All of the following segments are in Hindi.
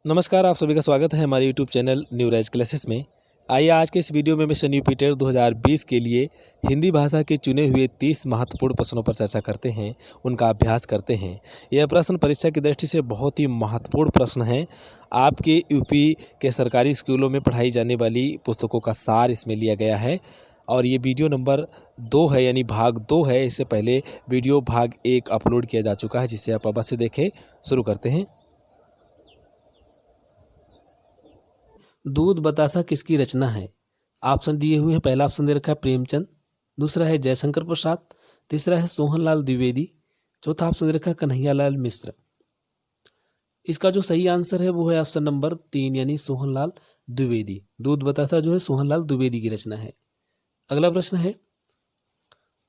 नमस्कार, आप सभी का स्वागत है हमारे YouTube channel new rise classes में। आइए आज के इस वीडियो में मिशन यूपिटर 2020 के लिए हिंदी भाषा के चुने हुए 30 महत्वपूर्ण प्रश्नों पर चर्चा करते हैं, उनका अभ्यास करते हैं। यह प्रश्न परीक्षा की दृष्टि से बहुत ही महत्वपूर्ण प्रश्न है। आपके यूपी के सरकारी स्कूलों में पढ़ाई जाने वाली पुस्तकों का सार इसमें लिया गया है और ये वीडियो नंबर 2 है, यानी भाग 2 है। इससे पहले वीडियो भाग 1 अपलोड किया जा चुका है, जिसे आप अवश्य देखें। शुरू करते हैं। दूध बतासा किसकी रचना है? ऑप्शन दिए हुए हैं। पहला ऑप्शन दे रखा है प्रेमचंद, दूसरा है जयशंकर प्रसाद, तीसरा है सोहनलाल द्विवेदी, चौथा ऑप्शन दे रखा है कन्हैयालाल मिश्र। इसका जो सही आंसर है वो है ऑप्शन नंबर 3 यानी सोहनलाल द्विवेदी। दूध बतासा जो है सोहनलाल द्विवेदी की रचना है। अगला प्रश्न है,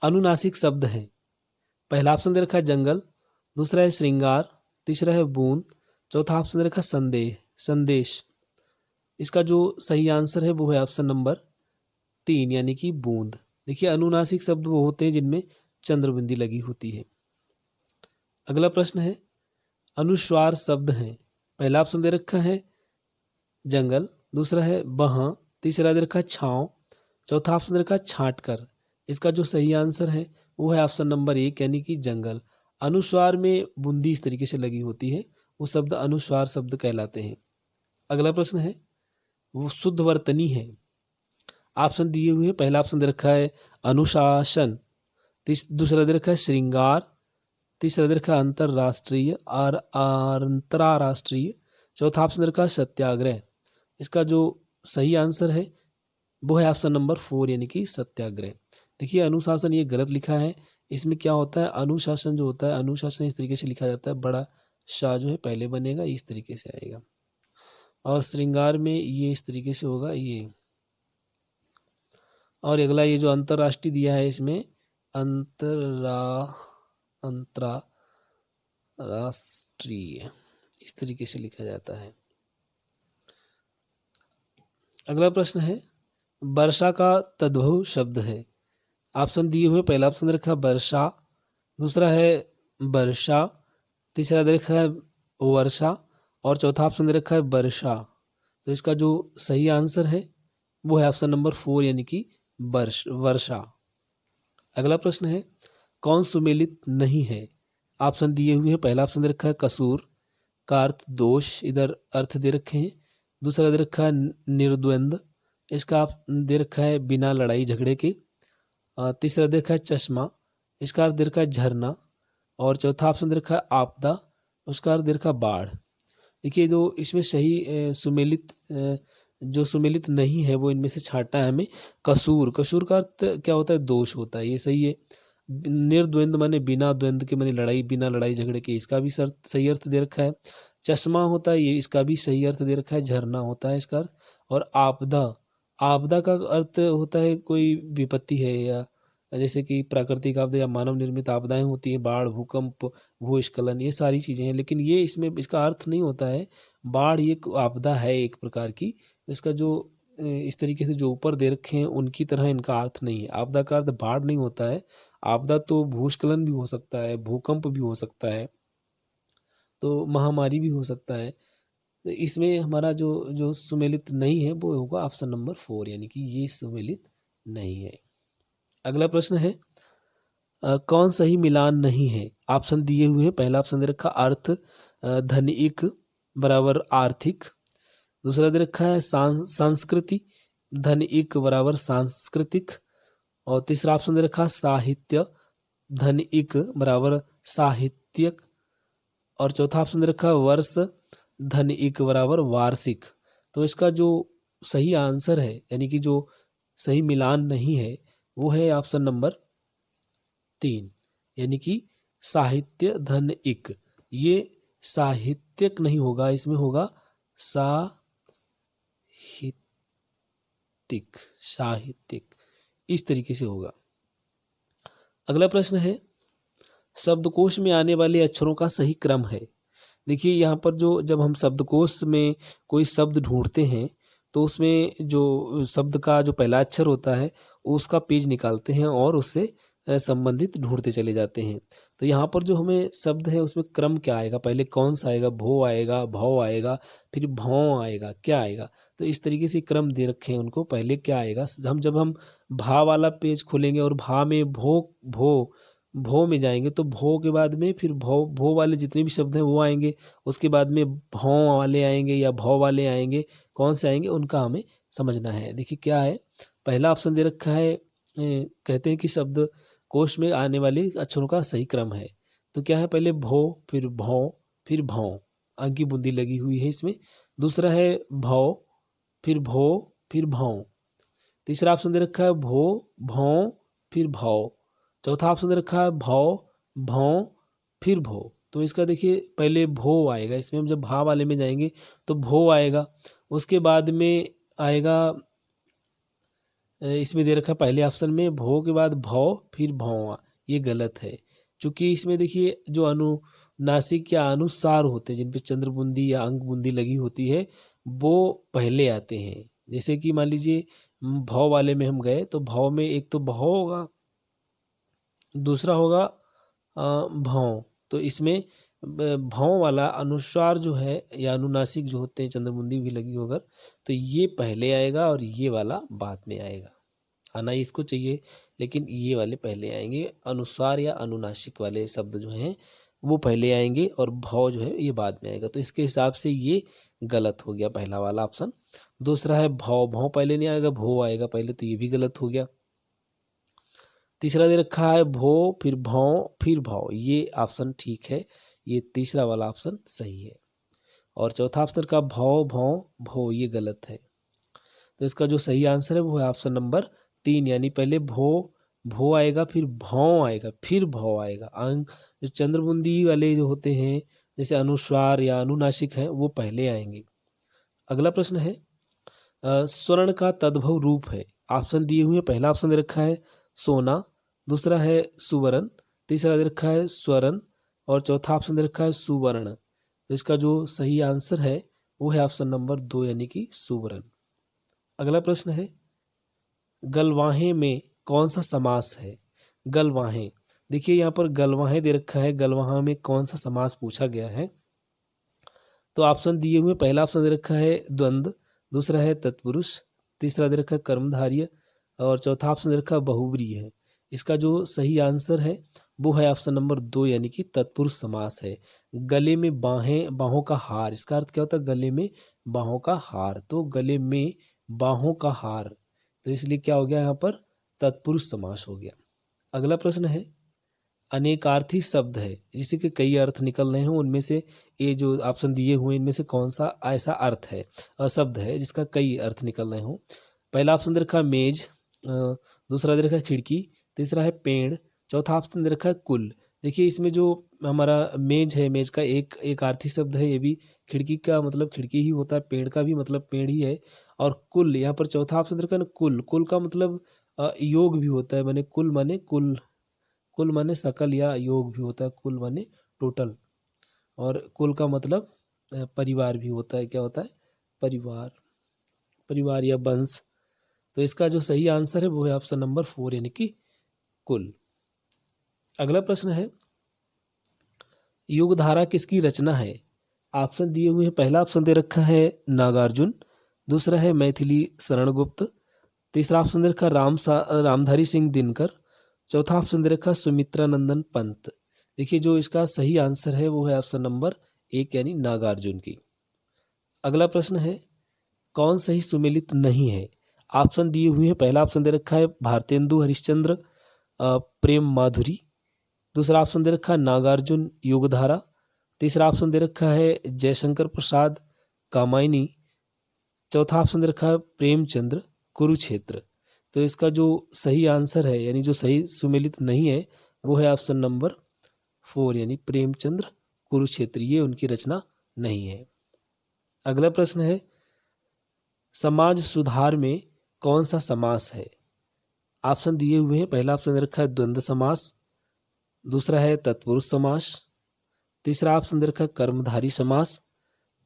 अनुनासिक शब्द है। पहला ऑप्शन दे रखा है जंगल, दूसरा है श्रृंगार, तीसरा है बूंद, चौथा ऑप्शन दे रखा है संदेश। इसका जो सही आंसर है वो है ऑप्शन नंबर 3 यानी कि बूंद। देखिए, अनुनासिक शब्द वो होते हैं जिनमें चंद्रबिंदी लगी होती है। अगला प्रश्न है, अनुस्वार शब्द हैं। पहला ऑप्शन दे रखा है जंगल, दूसरा है बहां, तीसरा दे रखा है छांव, चौथा ऑप्शन दे रखा है छांट कर। इसका जो सही आंसर है वो है ऑप्शन नंबर 1 यानी कि जंगल। अनुस्वार में बूंदी इस तरीके से लगी होती है, वो शब्द अनुस्वार शब्द कहलाते हैं। अगला प्रश्न है, वो शुद्ध वर्तनी है। ऑप्शन दिए हुए हैं। पहला ऑप्शन दे रखा है अनुशासन, दूसरा दे रखा है श्रृंगार, तीसरा दे रखा है अंतरराष्ट्रीय और अंतराराष्ट्रीय, चौथा ऑप्शन दे रखा है सत्याग्रह। इसका जो सही आंसर है वो है ऑप्शन नंबर 4 यानी कि सत्याग्रह। देखिए, अनुशासन ये गलत लिखा है। इसमें क्या होता है, अनुशासन जो होता है, अनुशासन इस तरीके से लिखा जाता है, बड़ा शाह जो है पहले बनेगा, इस तरीके से आएगा, और श्रृंगार में ये इस तरीके से होगा ये। और अगला ये जो अंतरराष्ट्रीय दिया है, इसमें अंतरराष्ट्रीय इस तरीके से लिखा जाता है। अगला प्रश्न है, वर्षा का तद्भव शब्द है। ऑप्शन दिए हुए। पहला ऑप्शन दे रखा है वर्षा, दूसरा है वर्षा, तीसरा दे रखा है वर्षा और चौथा ऑप्शन दे रखा है वर्षा। तो इसका जो सही आंसर है वो है ऑप्शन नंबर 4 यानी कि वर्षा। अगला प्रश्न है, कौन सुमेलित नहीं है? ऑप्शन दिए हुए हैं। पहला ऑप्शन दे रखा है कसूर का अर्थ दोष, इधर अर्थ दे रखे हैं। दूसरा दे रखा है निर्द्वंद, इसका दे रखा है बिना लड़ाई झगड़े के। तीसरा दे रखा है चश्मा, इसका अर्थ दे रखा है झरना, और चौथा ऑप्शन दे रखा है आपदा, उसका अर्थ दे रखा है बाढ़। देखिए, जो इसमें सही जो सुमेलित नहीं है वो इनमें से छांटना है हमें। कसूर का अर्थ क्या होता है, दोष होता है, ये सही है। निर्द्वंद माने बिना द्वंद के, माने लड़ाई, बिना लड़ाई झगड़े के, इसका भी सही अर्थ दे रखा है। चश्मा होता है ये, इसका भी सही अर्थ दे रखा है। झरना होता है इसका अर्थ। और आपदा का अर्थ होता है कोई विपत्ति है, या जैसे कि प्राकृतिक आपदा या मानव निर्मित आपदाएं होती हैं, बाढ़, भूकंप, भूस्खलन, ये सारी चीज़ें हैं। लेकिन ये इसमें इसका अर्थ नहीं होता है। बाढ़ ये आपदा है एक प्रकार की। इसका जो इस तरीके से जो ऊपर दे रखे हैं उनकी तरह इनका अर्थ नहीं है। आपदा का अर्थ बाढ़ नहीं होता है। आपदा तो भूस्खलन भी हो सकता है, भूकंप भी हो सकता है, तो महामारी भी हो सकता है। तो इसमें हमारा जो जो सुमेलित नहीं है वो होगा ऑप्शन नंबर 4 यानी कि ये सुमेलित नहीं है। अगला प्रश्न है, कौन सही मिलान नहीं है? ऑप्शन दिए हुए हैं। पहला ऑप्शन दे रखा अर्थ धनिक बराबर आर्थिक, दूसरा दे रखा है संस्कृति धनिक बराबर सांस्कृतिक, और तीसरा ऑप्शन दे रखा है साहित्य धनिक बराबर साहित्यक, और चौथा ऑप्शन दे रखा है वर्ष धनिक बराबर वार्षिक। तो इसका जो सही आंसर है यानी कि जो सही मिलान नहीं है वो है ऑप्शन नंबर 3 यानी कि साहित्य धनिक। ये साहित्यक नहीं होगा, इसमें होगा साहित्यिक इस तरीके से होगा। अगला प्रश्न है, शब्दकोश में आने वाले अक्षरों का सही क्रम है। देखिए, यहाँ पर जो जब हम शब्दकोश में कोई शब्द ढूंढते हैं तो उसमें जो शब्द का जो पहला अक्षर होता है उसका पेज निकालते हैं और उससे संबंधित ढूंढते चले जाते हैं। तो यहाँ पर जो हमें शब्द है उसमें क्रम क्या आएगा, पहले कौन सा आएगा, भो आएगा, भौ आएगा, फिर भौं आएगा, क्या आएगा। तो इस तरीके से क्रम दे रखे हैं उनको, पहले क्या आएगा। जब हम भा वाला पेज खोलेंगे और भा में भो में जाएंगे तो भो के बाद में फिर भो वाले जितने भी शब्द हैं वो आएंगे, उसके बाद में भौं वाले आएंगे या भौ वाले आएंगे, कौन से आएंगे उनका हमें समझना है। देखिए क्या है, पहला ऑप्शन दे रखा है, कहते हैं कि शब्द कोश में आने वाले अक्षरों का सही क्रम है। तो क्या है, पहले भो, फिर भौं, फिर भौं, अंक की बूंदी लगी हुई है इसमें। दूसरा है भौ, फिर भो, फिर भौं। तीसरा ऑप्शन दे रखा है भो, भौं, फिर भौ। चौथा ऑप्शन दे रखा है भौ, भौं, फिर भो। तो इसका देखिए पहले भो आएगा, इसमें हम जब भा वाले में जाएंगे तो भो आएगा, उसके बाद में आएगा, इसमें दे रखा पहले ऑप्शन में भो के बाद भौ फिर भौं, ये गलत है। क्योंकि इसमें देखिए जो अनुनासिक या अनुसार होते हैं जिन पे चंद्र बूंदी या अंक बूंदी लगी होती है वो पहले आते हैं। जैसे कि मान लीजिए भौ वाले में हम गए तो भौ में एक तो भौ होगा, दूसरा होगा भौं। तो इसमें भौं वाला अनुस्वार जो है या अनुनासिक जो होते हैं चंद्रबुंदी भी लगी होकर, तो ये पहले आएगा और ये वाला बाद में आएगा। आना इसको चाहिए लेकिन ये वाले पहले आएंगे, अनुस्वार या अनुनासिक वाले शब्द जो हैं वो पहले आएंगे और भौ जो है ये बाद में आएगा। तो इसके हिसाब से ये गलत हो गया पहला वाला ऑप्शन। दूसरा है भौ, भौ पहले नहीं आएगा, भो आएगा पहले, तो ये भी गलत हो गया। तीसरा दे रखा है भो, फिर भौं, फिर भौ, ये ऑप्शन ठीक है, ये तीसरा वाला ऑप्शन सही है। और चौथा ऑप्शन का भौ, भौं, भो, ये गलत है। तो इसका जो सही आंसर है वो है ऑप्शन नंबर 3, यानी पहले भो आएगा, फिर भौं आएगा, फिर भौ आएगा। अंक जो चंद्रबुंदी वाले जो होते हैं जैसे अनुस्वार या अनुनासिक हैं वो पहले आएंगे। अगला प्रश्न है, स्वर्ण का तद्भव रूप है। ऑप्शन दिए हुए, पहला ऑप्शन दे रखा है सोना, दूसरा है सुवर्ण, तीसरा दे रखा है स्वर्ण और चौथा ऑप्शन दे रखा है सुवर्ण। तो इसका जो सही आंसर है वो है ऑप्शन नंबर 2 यानी कि सुवर्ण। अगला प्रश्न है, गलवाहें में कौन सा समास है। गलवाहें, देखिए यहाँ पर गलवाहें दे रखा है, गलवाहा में कौन सा समास पूछा गया है। तो ऑप्शन दिए हुए, पहला ऑप्शन दे रखा है द्वंद्व, दूसरा है तत्पुरुष, तीसरा दे रखा है कर्मधारय और चौथा ऑप्शन दे रखा है बहुव्रीहि है। इसका जो सही आंसर है वो है ऑप्शन नंबर 2 यानी कि तत्पुरुष समास है। गले में बाहें, बाहों का हार, इसका अर्थ क्या होता है, गले में बाहों का हार, तो गले में बाहों का हार, तो इसलिए क्या हो गया यहाँ पर तत्पुरुष समास हो गया। अगला प्रश्न है, अनेकार्थी शब्द है जिसे के कई अर्थ निकल रहे हैं, उनमें से ये जो ऑप्शन दिए हुए इनमें से कौन सा ऐसा अर्थ है, शब्द है जिसका कई अर्थ निकल रहे हों। पहला ऑप्शन दे रखा है मेज, दूसरा दे रखा है खिड़की, तीसरा है पेड़, चौथा ऑप्शन दे रखा है कुल। देखिए इसमें जो हमारा मेज है, मेज का एक अर्थी शब्द है, ये भी खिड़की का मतलब खिड़की ही होता है, पेड़ का भी मतलब पेड़ ही है। और कुल, यहाँ पर चौथा ऑप्शन दे रखा है ना कुल, कुल का मतलब योग भी होता है, माने कुल माने कुल, कुल माने सकल या योग भी होता है, कुल माने टोटल। और कुल का मतलब परिवार भी होता है, क्या होता है, परिवार, परिवार या वंश। तो इसका जो सही आंसर है वो है ऑप्शन नंबर 4 यानी कि कुल। अगला प्रश्न है, युगधारा किसकी रचना है। ऑप्शन दिए हुए हैं, पहला ऑप्शन दे रखा है नागार्जुन, दूसरा है मैथिली शरण गुप्त, तीसरा ऑप्शन दे रखा रामधारी सिंह दिनकर, चौथा ऑप्शन दे रखा सुमित्रा नंदन पंत। देखिए जो इसका सही आंसर है वो है ऑप्शन नंबर 1 यानी नागार्जुन की। अगला प्रश्न है, कौन सही सुमेलित नहीं है। ऑप्शन दिए हुए हैं, पहला ऑप्शन दे रखा है भारतेंदु हरिश्चंद्र प्रेम माधुरी, दूसरा ऑप्शन दे रखा है नागार्जुन युगधारा, तीसरा ऑप्शन दे रखा है जयशंकर प्रसाद कामायनी, चौथा ऑप्शन दे रखा है प्रेमचंद्र कुरुक्षेत्र। तो इसका जो सही आंसर है यानी जो सही सुमेलित नहीं है वो है ऑप्शन नंबर 4 यानी प्रेमचंद्र कुरुक्षेत्र, ये उनकी रचना नहीं है। अगला प्रश्न है, समाज सुधार में कौन सा समास है। ऑप्शन दिए हुए हैं, पहला ऑप्शन दे रखा है द्वंद्व समास, दूसरा है तत्पुरुष समास, तीसरा ऑप्शन दे रखा है कर्मधारी समास,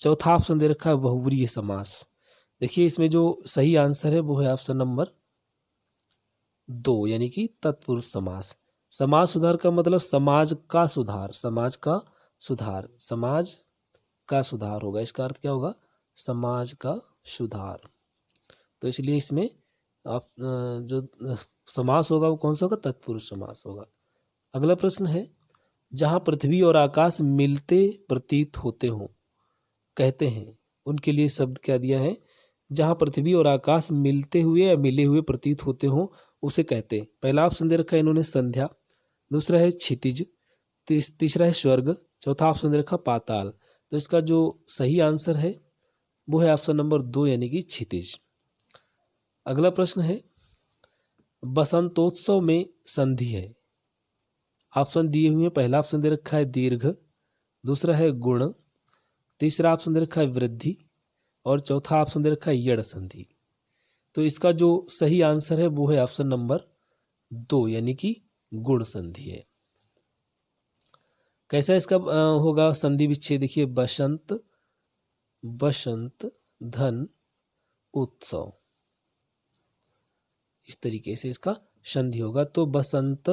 चौथा ऑप्शन दे रखा है बहुव्रीहि समास। देखिए इसमें जो सही आंसर है वो है ऑप्शन नंबर 2 यानी कि तत्पुरुष समास। समाज सुधार का मतलब समाज का सुधार, समाज का सुधार, समाज का सुधार होगा। इसका अर्थ क्या होगा? समाज का सुधार। तो इसलिए इसमें आप जो समास होगा वो कौन सा होगा? तत्पुरुष समास होगा। अगला प्रश्न है, जहाँ पृथ्वी और आकाश मिलते प्रतीत होते हों, कहते हैं, उनके लिए शब्द क्या दिया है? जहाँ पृथ्वी और आकाश मिलते हुए या मिले हुए प्रतीत होते हों उसे कहते हैं। पहला ऑप्शन दे रखा है इन्होंने संध्या, दूसरा है क्षितिज, तीसरा है स्वर्ग, चौथा ऑप्शन दे रखा पाताल। तो इसका जो सही आंसर है वो है ऑप्शन नंबर 2 यानी कि क्षितिज। अगला प्रश्न है, बसंतोत्सव में संधि है। ऑप्शन दिए हुए हैं, पहला ऑप्शन दे रखा है दीर्घ, दूसरा है गुण, तीसरा ऑप्शन दे रखा है वृद्धि और चौथा ऑप्शन दे रखा है यड़ संधि। तो इसका जो सही आंसर है वो है ऑप्शन नंबर 2 यानी कि गुण संधि है। कैसा इसका होगा संधि विच्छेद? देखिए, बसंत, बसंत, धन, उत्सव, इस तरीके से इसका संधि होगा। तो बसंत,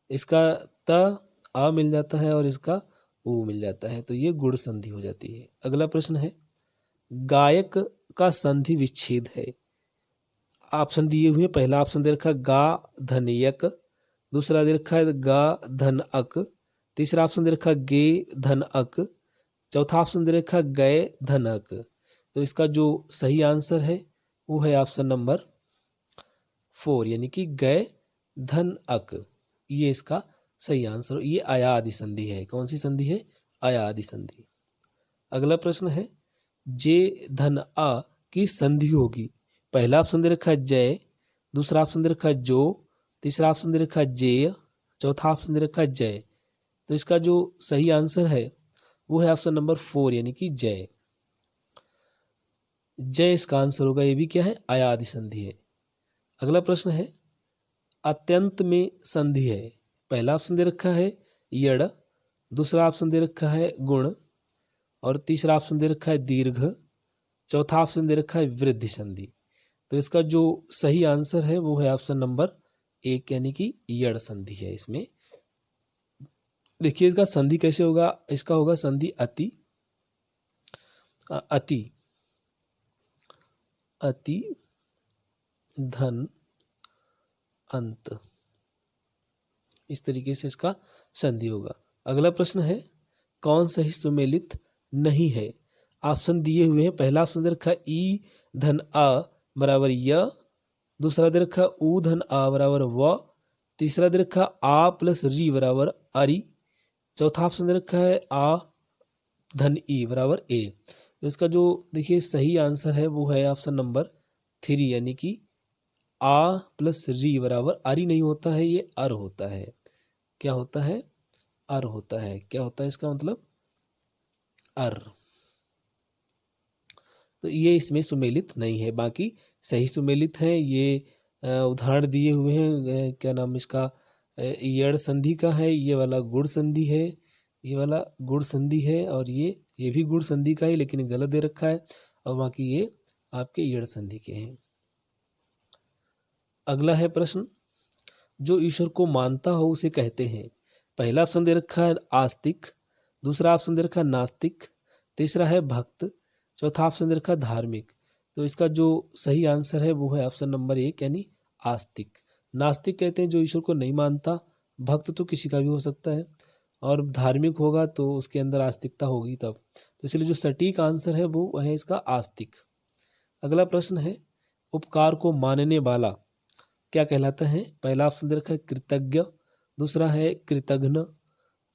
इसका त आ मिल जाता है और इसका ऊ मिल जाता है, तो ये गुण संधि हो जाती है। अगला प्रश्न है, गायक का संधि विच्छेद है। ऑप्शन दिए हुए, पहला ऑप्शन दे रखा है गा धन यक, दूसरा दे रखा है गा धन अक, तीसरा ऑप्शन दे रखा है गे धन अक, चौथा ऑप्शन दे रखा है गए धन अक। तो इसका जो सही आंसर है वो है ऑप्शन नंबर 4 यानी कि गए धन अक। ये इसका सही आंसर। ये आया आदि संधि है। कौन सी संधि है? आया आदि संधि। अगला प्रश्न है, जे धन आ की संधि होगी। पहला ऑप्शन दे रखा है जय, दूसरा ऑप्शन दे रखा है जो, तीसरा ऑप्शन दे रखा है जेय, चौथा ऑप्शन दे रखा है जय। तो इसका जो सही आंसर है वो है ऑप्शन नंबर 4 यानी कि जय। जय इसका आंसर होगा। ये भी क्या है? आया आदि संधि है। अगला प्रश्न है, अत्यंत में संधि है। पहला ऑप्शन दे रखा है यड़, दूसरा ऑप्शन दे रखा है गुण और तीसरा ऑप्शन दे रखा है दीर्घ, चौथा ऑप्शन दे रखा है वृद्धि संधि। तो इसका जो सही आंसर है वो है ऑप्शन नंबर 1 यानी कि यड़ संधि है। इसमें देखिए इसका संधि कैसे होगा? इसका होगा संधि अति, अति, अति, धन, अंत, इस तरीके से इसका संधि होगा। अगला प्रश्न है, कौन सही सुमेलित नहीं है? ऑप्शन दिए हुए हैं, पहला ऑप्शन दे रखा ई धन आ बराबर य, दूसरा दे रखा ऊ धन आ बराबर व, तीसरा दे रखा आ प्लस री बराबर अरि, चौथा ऑप्शन दे रखा है आ धन ई बराबर ए। तो इसका जो देखिए सही आंसर है वो है ऑप्शन नंबर 3 यानी कि आ प्लस री बराबर अरि नहीं होता है, ये अर होता है। क्या होता है? अर होता है। क्या होता है इसका मतलब? अर। तो ये इसमें सुमेलित नहीं है, बाकी सही सुमेलित है। ये उदाहरण दिए हुए हैं, क्या नाम इसका, यड़ संधि का है, ये वाला गुण संधि है, ये वाला गुण संधि है और ये भी गुण संधि का है लेकिन गलत दे रखा है, और बाकी ये आपके यड़ संधि के हैं। अगला है प्रश्न, जो ईश्वर को मानता हो उसे कहते हैं। पहला ऑप्शन दे रखा है आस्तिक, दूसरा ऑप्शन दे रखा है नास्तिक, तीसरा है भक्त, चौथा ऑप्शन दे रखा है धार्मिक। तो इसका जो सही आंसर है वो है ऑप्शन नंबर 1 यानी आस्तिक। नास्तिक कहते हैं जो ईश्वर को नहीं मानता, भक्त तो किसी का भी हो सकता है, और धार्मिक होगा तो उसके अंदर आस्तिकता होगी तब। तो इसलिए जो सटीक आंसर है वो है इसका आस्तिक। अगला प्रश्न है, उपकार को मानने वाला क्या कहलाता है? पहला ऑप्शन दे रखा है कृतज्ञ, दूसरा है कृतघ्न,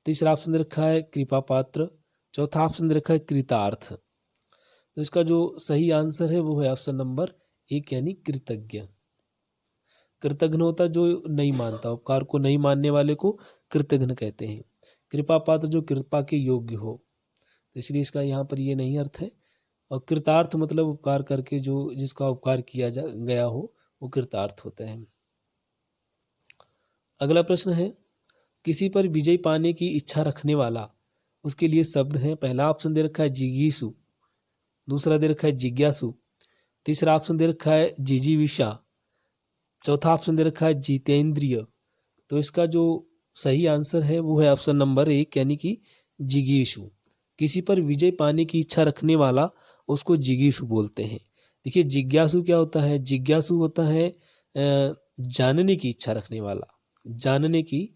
तीसरा ऑप्शन दे रखा है कृपा पात्र, चौथा ऑप्शन दे रखा है कृतार्थ। तो इसका जो सही आंसर है वो है ऑप्शन नंबर 1 यानी कृतज्ञ। कृतघ्न होता जो नहीं मानता, उपकार को नहीं मानने वाले को कृतघ्न कहते हैं। कृपा पात्र जो कृपा के योग्य हो, तो इसलिए इसका यहाँ पर ये नहीं अर्थ है। और कृतार्थ मतलब उपकार करके जो जिसका उपकार किया गया हो वो कृतार्थ होता है। अगला प्रश्न है, किसी पर विजय पाने की इच्छा रखने वाला, उसके लिए शब्द हैं। पहला ऑप्शन दे रखा है जिगीसु, दूसरा दे रखा है जिज्ञासु, तीसरा ऑप्शन दे रखा है जिजीविषा, चौथा ऑप्शन दे रखा है जितेंद्रिय। तो इसका जो सही आंसर है वो है ऑप्शन नंबर 1 यानी कि जिगीषु। किसी पर विजय पाने की इच्छा रखने वाला उसको जिगीषु बोलते हैं। देखिए जिज्ञासु क्या होता है, जिज्ञासु होता है जानने की इच्छा रखने वाला, जानने की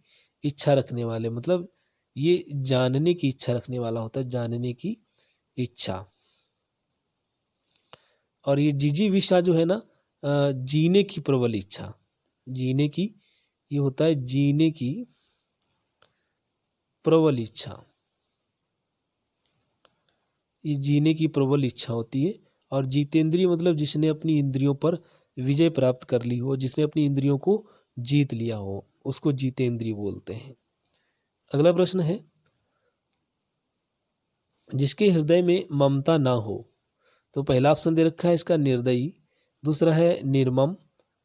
इच्छा रखने वाले, मतलब ये जानने की इच्छा रखने वाला होता है, जानने की इच्छा। और ये जिजीविषा जो है ना, जीने की प्रबल इच्छा, जीने की, ये होता है जीने की प्रबल इच्छा, ये जीने की प्रबल इच्छा होती है। और जितेंद्रिय मतलब जिसने अपनी इंद्रियों पर विजय प्राप्त कर ली हो, जिसने अपनी इंद्रियों को जीत लिया हो, उसको जितेंद्रिय बोलते हैं। अगला प्रश्न है, जिसके हृदय में ममता ना हो। तो पहला ऑप्शन दे रखा है इसका निर्दयी, दूसरा है निर्मम,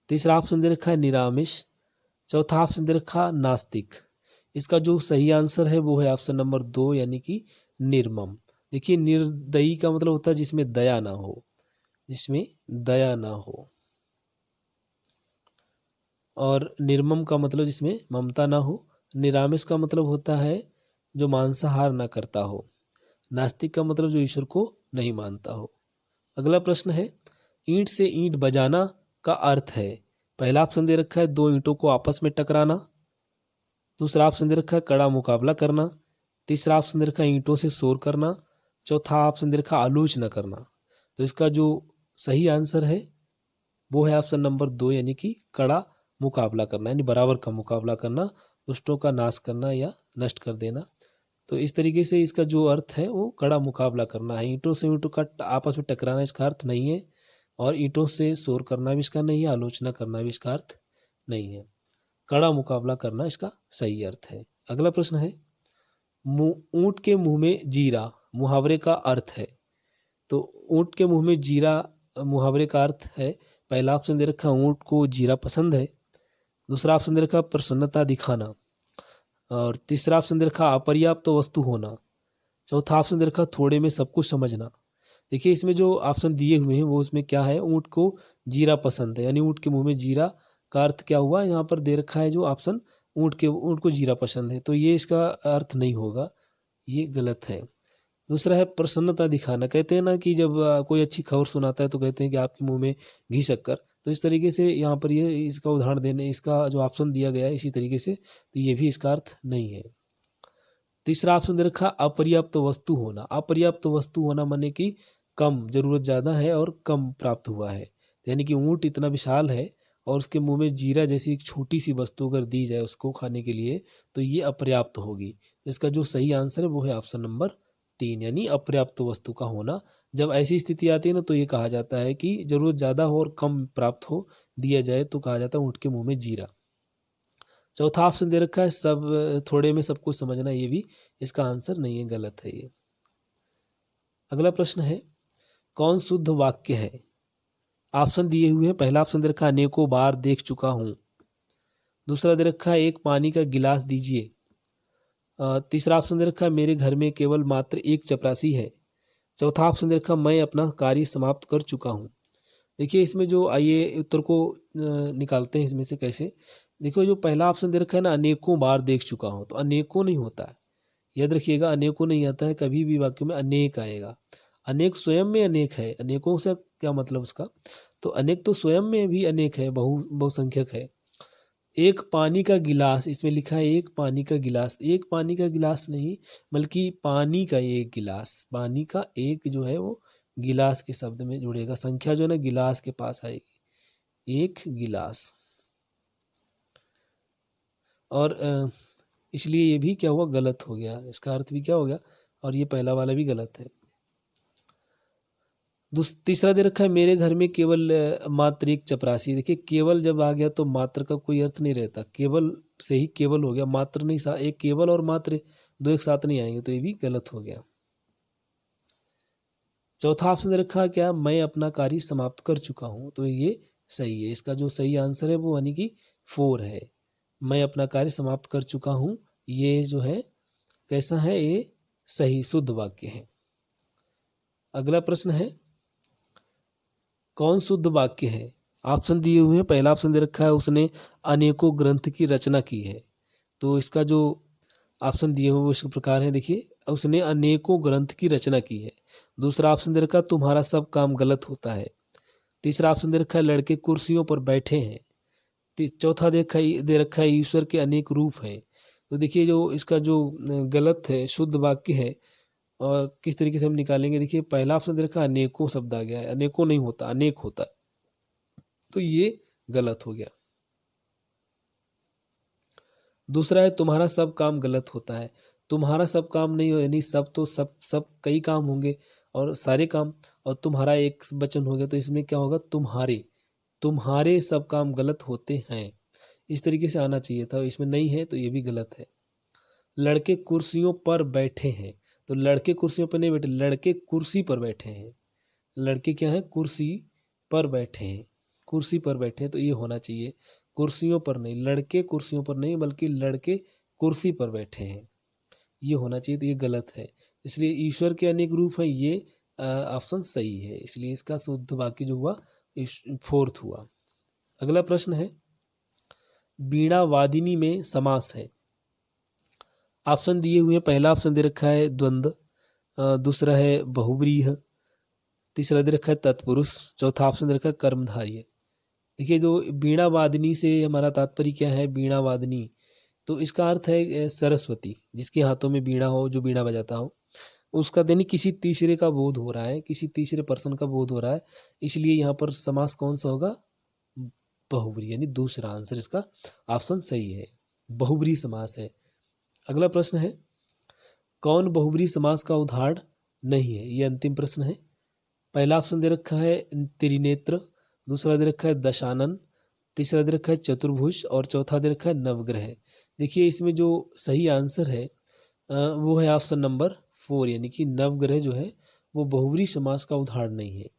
तीसरा ऑप्शन दे रखा है निरामिष, चौथा ऑप्शन दे रखा नास्तिक। इसका जो सही आंसर है वो है ऑप्शन नंबर 2 यानी कि निर्मम। देखिए निर्दयी का मतलब होता है जिसमें दया ना हो, जिसमें दया ना हो। और निर्मम का मतलब जिसमें ममता ना हो। निरामिष का मतलब होता है जो मांसाहार ना करता हो। नास्तिक का मतलब जो ईश्वर को नहीं मानता हो। अगला प्रश्न है, ईंट से ईंट बजाना का अर्थ है। पहला ऑप्शन दे रखा है दो ईंटों को आपस में टकराना, दूसरा ऑप्शन दे रखा है कड़ा मुकाबला करना, तीसरा ऑप्शन दे रखा है ईंटों से शोर करना, चौथा ऑप्शन दे रखा है आलोचना करना। तो इसका जो सही आंसर है वो है ऑप्शन नंबर 2 यानी कि कड़ा मुकाबला करना, यानी बराबर का मुकाबला करना, दुष्टों का नाश करना या नष्ट कर देना। तो इस तरीके से इसका जो अर्थ है वो कड़ा मुकाबला करना है। ईंटों से ईंटों का आपस में टकराना इसका अर्थ नहीं है, और ईंटों से शोर करना भी इसका नहीं है, आलोचना करना भी इसका अर्थ नहीं है। कड़ा मुकाबला करना इसका सही अर्थ है। अगला प्रश्न है, ऊंट के मुंह में जीरा मुहावरे का अर्थ है। तो ऊंट के मुंह में जीरा मुहावरे का अर्थ है, पहला ऑप्शन दे रखा ऊंट को जीरा पसंद है, दूसरा ऑप्शन दे रखा प्रसन्नता दिखाना, और तीसरा ऑप्शन दे रखा अपर्याप्त वस्तु होना, चौथा ऑप्शन दे रखा थोड़े में सब कुछ समझना। देखिए इसमें जो ऑप्शन दिए हुए हैं वो उसमें क्या है, ऊंट को जीरा पसंद है, यानी ऊंट के मुंह में जीरा का अर्थ क्या हुआ, यहाँ पर दे रखा है जो ऑप्शन ऊंट को जीरा पसंद है, तो ये इसका अर्थ नहीं होगा, ये गलत है। दूसरा है प्रसन्नता दिखाना, कहते हैं ना कि जब कोई अच्छी खबर सुनाता है तो कहते हैं कि आपके मुंह में घी शक्कर, तो इस तरीके से यहाँ पर ये इसका उदाहरण देने, इसका जो ऑप्शन दिया गया है इसी तरीके से, तो ये भी इसका अर्थ नहीं है। तीसरा ऑप्शन दे रखा अपर्याप्त वस्तु होना। अपर्याप्त वस्तु होना माने कि कम, जरूरत ज़्यादा है और कम प्राप्त हुआ है, यानी कि ऊंट इतना विशाल है और उसके मुंह में जीरा जैसी एक छोटी सी वस्तु अगर दी जाए उसको खाने के लिए तो ये अपर्याप्त होगी। इसका जो सही आंसर है वो है ऑप्शन नंबर 3 यानी अपर्याप्त वस्तु का होना। जब ऐसी स्थिति आती है ना तो ये कहा जाता है कि जरूरत ज़्यादा हो और कम प्राप्त हो दिया जाए तो कहा जाता है ऊंट के मुंह में जीरा। चौथा ऑप्शन दे रखा है सब थोड़े में सब कुछ समझना, ये भी इसका आंसर नहीं है, गलत है ये। अगला प्रश्न है, कौन शुद्ध वाक्य है। ऑप्शन दिए हुए हैं, पहला ऑप्शन दे रखा है अनेकों बार देख चुका हूं, दूसरा दे रखा है एक पानी का गिलास दीजिए, तीसरा ऑप्शन दे रखा है मेरे घर में केवल मात्र एक चपरासी है, चौथा ऑप्शन दे रखा है मैं अपना कार्य समाप्त कर चुका हूँ। देखिए इसमें जो, आइए उत्तर को निकालते हैं इसमें से कैसे। देखो जो पहला ऑप्शन दे रखा है ना अनेकों बार देख चुका हूँ, तो अनेकों नहीं होता है, याद रखिएगा अनेकों नहीं आता है, कभी भी वाक्य में अनेक आएगा। अनेक स्वयं में अनेक है, अनेकों से क्या मतलब उसका, तो अनेक तो स्वयं में भी अनेक है, बहुसंख्यक है। एक पानी का गिलास, इसमें लिखा है एक पानी का गिलास, एक पानी का गिलास नहीं बल्कि पानी का एक गिलास, पानी का एक जो है वो गिलास के शब्द में जुड़ेगा, संख्या जो है ना गिलास के पास आएगी, एक गिलास। और इसलिए ये भी क्या हुआ, गलत हो गया, इसका अर्थ भी क्या हो गया, और ये पहला वाला भी गलत है। तीसरा दे रखा है मेरे घर में केवल मात्र एक चपरासी। देखिए केवल जब आ गया तो मात्र का कोई अर्थ नहीं रहता, केवल से ही केवल हो गया, मात्र नहीं, एक केवल और मात्र दो एक साथ नहीं आएंगे, तो ये भी गलत हो गया। चौथा ऑप्शन दे रखा है क्या, मैं अपना कार्य समाप्त कर चुका हूं, तो ये सही है। इसका जो सही आंसर है वो यानी कि 4 है, मैं अपना कार्य समाप्त कर चुका हूं, ये जो है कैसा है, ये सही शुद्ध वाक्य है। अगला प्रश्न है, कौन शुद्ध वाक्य है। ऑप्शन दिए हुए हैं, पहला ऑप्शन दे रखा है उसने अनेकों ग्रंथ की रचना की है, तो इसका जो ऑप्शन दिए हुए वो इस प्रकार है, देखिए, उसने अनेकों ग्रंथ की रचना की है। दूसरा ऑप्शन दे रखा तुम्हारा सब काम गलत होता है। तीसरा ऑप्शन दे रखा है लड़के कुर्सियों पर बैठे हैं। चौथा दे रखा है ईश्वर के अनेक रूप हैं। तो देखिए जो इसका जो गलत है शुद्ध वाक्य है और किस तरीके से हम निकालेंगे, देखिए पहला ऑप्शन दे रखा है अनेकों शब्द आ गया है, अनेकों नहीं होता, अनेक होता है, तो ये गलत हो गया। दूसरा है तुम्हारा सब काम गलत होता है। तुम्हारा सब काम नहीं हो, यानी सब तो सब सब कई काम होंगे और सारे काम, और तुम्हारा एक वचन हो गया, तो इसमें क्या होगा, तुम्हारे, तुम्हारे सब काम गलत होते हैं, इस तरीके से आना चाहिए था, इसमें नहीं है तो ये भी गलत है। लड़के कुर्सियों पर बैठे हैं, तो लड़के कुर्सियों पर नहीं बैठे, लड़के कुर्सी पर बैठे हैं। लड़के क्या है, कुर्सी पर बैठे हैं, कुर्सी पर बैठे हैं, तो ये होना चाहिए, कुर्सियों पर नहीं, लड़के कुर्सियों पर नहीं बल्कि लड़के कुर्सी पर बैठे हैं, ये होना चाहिए, तो ये गलत है। इसलिए ईश्वर के अनेक रूप हैं, ये ऑप्शन सही है, इसलिए इसका शुद्ध वाक्य जो हुआ फोर्थ हुआ। अगला प्रश्न है वीणा वादिनी में समास है। ऑप्शन दिए हुए हैं, पहला ऑप्शन दे रखा है द्वंद्व, दूसरा है बहुव्रीहि, तीसरा दे रखा है तत्पुरुष, चौथा ऑप्शन दे रखा है कर्मधारय। देखिए जो वीणा वादिनी से हमारा तात्पर्य क्या है, वीणा वादिनी, तो इसका अर्थ है सरस्वती, जिसके हाथों में वीणा हो, जो वीणा बजाता हो, उसका देनी किसी तीसरे का बोध हो रहा है, किसी तीसरे पर्सन का बोध हो रहा है, इसलिए यहाँ पर समास कौन सा होगा, बहुव्रीहि, यानी दूसरा आंसर इसका ऑप्शन सही है, बहुव्रीहि समास है। अगला प्रश्न है कौन बहुव्रीहि समास का उदाहरण नहीं है, ये अंतिम प्रश्न है। पहला ऑप्शन दे रखा है त्रिनेत्र, दूसरा दे रखा है दशानन, तीसरा दे रखा है चतुर्भुज और चौथा दे रखा है नवग्रह। देखिए इसमें जो सही आंसर है वो है ऑप्शन नंबर 4, यानी कि नवग्रह जो है वो बहुव्रीहि समास का उदाहरण नहीं है।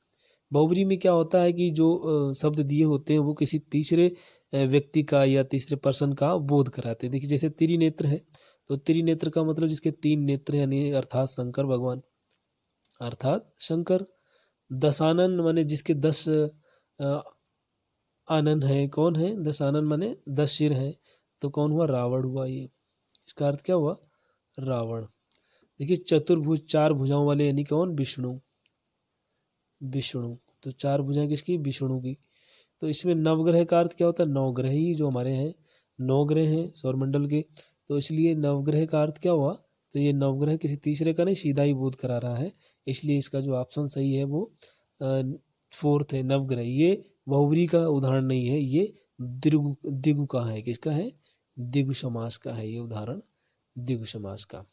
बहुव्रीहि में क्या होता है कि जो शब्द दिए होते हैं वो किसी तीसरे व्यक्ति का या तीसरे पर्सन का बोध कराते हैं। देखिए जैसे त्रिनेत्र है, तो त्रिनेत्र का मतलब जिसके 3 नेत्र हैं, यानी अर्थात शंकर भगवान, अर्थात शंकर। दशानन माने जिसके 10 आनन है, कौन है, दशानन माने 10 सिर हैं, तो कौन हुआ, रावण हुआ। ये इसका अर्थ क्या हुआ, रावण। देखिए चतुर्भुज, 4 भुजाओं वाले, यानी कौन, विष्णु, विष्णु, तो 4 भुजाएं किसकी, विष्णु की। तो इसमें नवग्रह का अर्थ क्या होता है, 9 ग्रह ही जो हमारे हैं, 9 ग्रह हैं सौरमंडल के, तो इसलिए नवग्रह का अर्थ क्या हुआ, तो ये नवग्रह किसी तीसरे का नहीं, सीधा ही बोध करा रहा है, इसलिए इसका जो ऑप्शन सही है वो 4th है, नवग्रह। ये बहुव्रीहि का उदाहरण नहीं है, ये द्विगु का है, किसका है, द्विगु समास का है ये उदाहरण, द्विगु समास का।